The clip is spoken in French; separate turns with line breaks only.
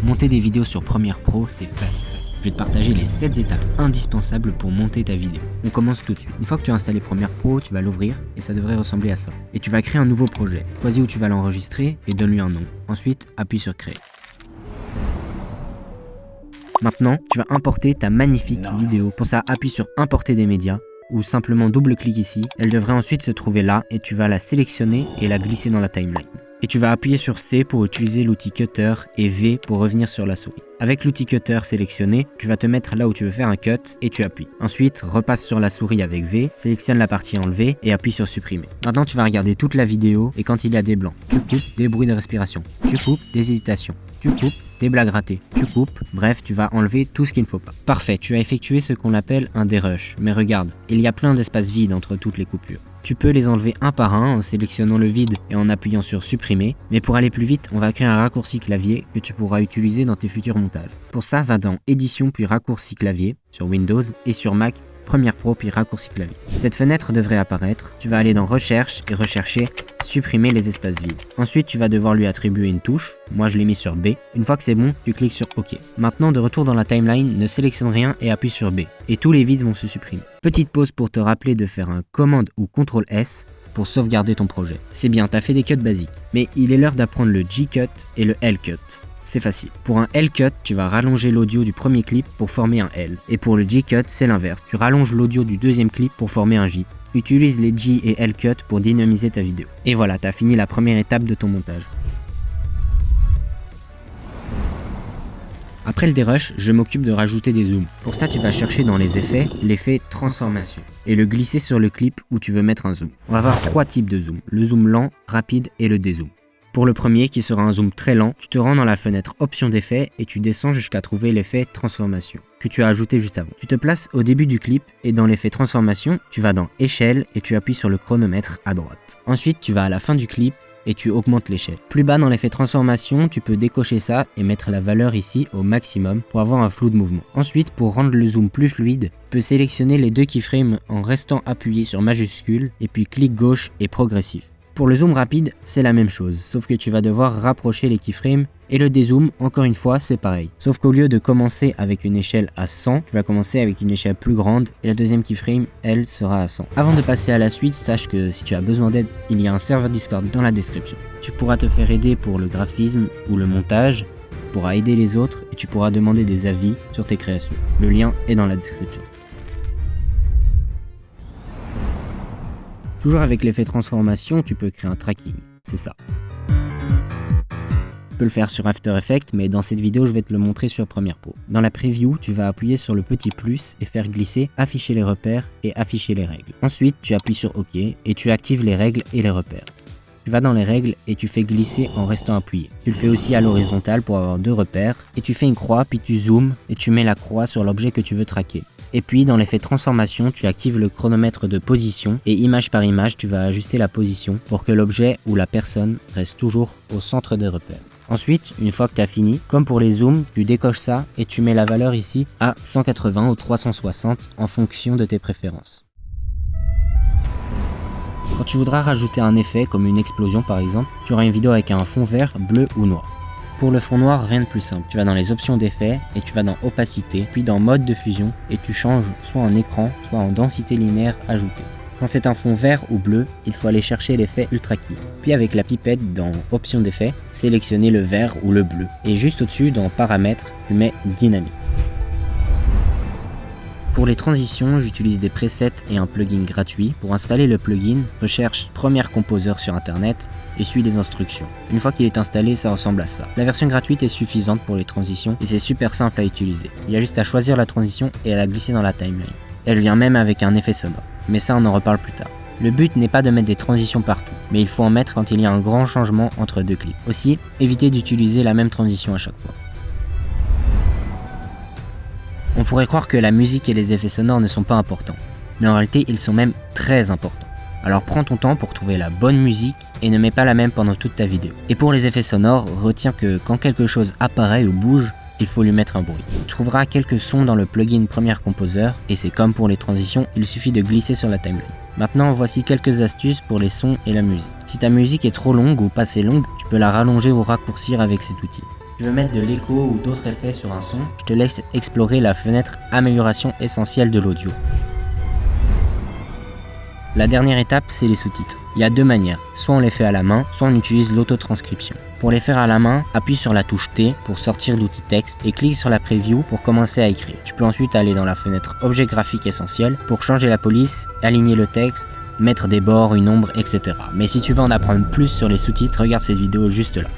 Monter des vidéos sur Premiere Pro, c'est facile. Je vais te partager les 7 étapes indispensables pour monter ta vidéo. On commence tout de suite. Une fois que tu as installé Premiere Pro, tu vas l'ouvrir et ça devrait ressembler à ça. Et tu vas créer un nouveau projet. Choisis où tu vas l'enregistrer et donne-lui un nom. Ensuite, appuie sur Créer. Maintenant, tu vas importer ta magnifique vidéo. Pour ça, appuie sur Importer des médias ou simplement double-clique ici. Elle devrait ensuite se trouver là et tu vas la sélectionner et la glisser dans la timeline. Et tu vas appuyer sur C pour utiliser l'outil Cutter et V pour revenir sur la souris. Avec l'outil Cutter sélectionné, tu vas te mettre là où tu veux faire un cut et tu appuies. Ensuite, repasse sur la souris avec V, sélectionne la partie enlevée et appuie sur Supprimer. Maintenant, tu vas regarder toute la vidéo et quand il y a des blancs, tu coupes des bruits de respiration, tu coupes des hésitations, tu coupes des blagues ratées, tu coupes, bref, tu vas enlever tout ce qu'il ne faut pas. Parfait, tu as effectué ce qu'on appelle un dérush, mais regarde, il y a plein d'espaces vides entre toutes les coupures. Tu peux les enlever un par un en sélectionnant le vide et en appuyant sur Supprimer, mais pour aller plus vite, on va créer un raccourci clavier que tu pourras utiliser dans tes futurs montages. Pour ça, va dans Édition puis Raccourci clavier sur Windows et sur Mac, Premiere Pro puis Raccourci clavier. Cette fenêtre devrait apparaître, tu vas aller dans Recherche et rechercher Supprimer les espaces vides. Ensuite, tu vas devoir lui attribuer une touche, moi je l'ai mis sur B. Une fois que c'est bon, tu cliques sur OK. Maintenant, de retour dans la timeline, ne sélectionne rien et appuie sur B. Et tous les vides vont se supprimer. Petite pause pour te rappeler de faire un Commande ou CTRL S pour sauvegarder ton projet. C'est bien, t'as fait des cuts basiques. Mais il est l'heure d'apprendre le G-Cut et le L-Cut. C'est facile. Pour un L-Cut, tu vas rallonger l'audio du premier clip pour former un L. Et pour le G-Cut, c'est l'inverse. Tu rallonges l'audio du deuxième clip pour former un J. Utilise les G et L-Cut pour dynamiser ta vidéo. Et voilà, t'as fini la première étape de ton montage. Après le dérush, je m'occupe de rajouter des zooms. Pour ça, tu vas chercher dans les effets, l'effet transformation et le glisser sur le clip où tu veux mettre un zoom. On va avoir 3 types de zoom, le zoom lent, rapide et le dézoom. Pour le premier, qui sera un zoom très lent, tu te rends dans la fenêtre Options d'effet et tu descends jusqu'à trouver l'effet transformation que tu as ajouté juste avant. Tu te places au début du clip et dans l'effet transformation, tu vas dans Échelle et tu appuies sur le chronomètre à droite. Ensuite, tu vas à la fin du clip et tu augmentes l'échelle. Plus bas dans l'effet transformation, tu peux décocher ça et mettre la valeur ici au maximum pour avoir un flou de mouvement. Ensuite, pour rendre le zoom plus fluide, tu peux sélectionner les 2 keyframes en restant appuyé sur majuscule et puis clic gauche et progressif. Pour le zoom rapide, c'est la même chose, sauf que tu vas devoir rapprocher les keyframes et le dézoom, encore une fois, c'est pareil. Sauf qu'au lieu de commencer avec une échelle à 100, tu vas commencer avec une échelle plus grande et la deuxième keyframe, elle, sera à 100. Avant de passer à la suite, sache que si tu as besoin d'aide, il y a un serveur Discord dans la description. Tu pourras te faire aider pour le graphisme ou le montage, tu pourras aider les autres et tu pourras demander des avis sur tes créations. Le lien est dans la description. Toujours avec l'effet transformation, tu peux créer un tracking, c'est ça. Tu peux le faire sur After Effects, mais dans cette vidéo, je vais te le montrer sur Premiere Pro. Dans la preview, tu vas appuyer sur le petit plus et faire glisser Afficher les repères et Afficher les règles. Ensuite, tu appuies sur OK et tu actives les règles et les repères. Tu vas dans les règles et tu fais glisser en restant appuyé. Tu le fais aussi à l'horizontale pour avoir 2 repères et tu fais une croix, puis tu zoomes et tu mets la croix sur l'objet que tu veux traquer. Et puis dans l'effet transformation, tu actives le chronomètre de position et image par image, tu vas ajuster la position pour que l'objet ou la personne reste toujours au centre des repères. Ensuite, une fois que tu as fini, comme pour les zooms, tu décoches ça et tu mets la valeur ici à 180 ou 360 en fonction de tes préférences. Quand tu voudras rajouter un effet comme une explosion par exemple, tu auras une vidéo avec un fond vert, bleu ou noir. Pour le fond noir, rien de plus simple. Tu vas dans les options d'effets et tu vas dans opacité, puis dans mode de fusion et tu changes soit en écran, soit en densité linéaire ajoutée. Quand c'est un fond vert ou bleu, il faut aller chercher l'effet Ultra Key. Puis avec la pipette dans options d'effets, sélectionner le vert ou le bleu. Et juste au-dessus, dans paramètres, tu mets dynamique. Pour les transitions, j'utilise des presets et un plugin gratuit. Pour installer le plugin, recherche Premiere Composer sur internet et suis les instructions. Une fois qu'il est installé, ça ressemble à ça. La version gratuite est suffisante pour les transitions et c'est super simple à utiliser. Il y a juste à choisir la transition et à la glisser dans la timeline. Elle vient même avec un effet sonore, mais ça on en reparle plus tard. Le but n'est pas de mettre des transitions partout, mais il faut en mettre quand il y a un grand changement entre 2 clips. Aussi, évitez d'utiliser la même transition à chaque fois. On pourrait croire que la musique et les effets sonores ne sont pas importants, mais en réalité ils sont même très importants. Alors prends ton temps pour trouver la bonne musique et ne mets pas la même pendant toute ta vidéo. Et pour les effets sonores, retiens que quand quelque chose apparaît ou bouge, il faut lui mettre un bruit. Tu trouveras quelques sons dans le plugin Premiere Composer et c'est comme pour les transitions, il suffit de glisser sur la timeline. Maintenant, voici quelques astuces pour les sons et la musique. Si ta musique est trop longue ou pas assez longue, tu peux la rallonger ou raccourcir avec cet outil. Tu veux mettre de l'écho ou d'autres effets sur un son, je te laisse explorer la fenêtre Amélioration essentielle de l'audio. La dernière étape, c'est les sous-titres. Il y a deux manières, soit on les fait à la main, soit on utilise l'autotranscription. Pour les faire à la main, appuie sur la touche T pour sortir d'outil texte et clique sur la preview pour commencer à écrire. Tu peux ensuite aller dans la fenêtre Objet graphique essentiel pour changer la police, aligner le texte, mettre des bords, une ombre, etc. Mais si tu veux en apprendre plus sur les sous-titres, regarde cette vidéo juste là.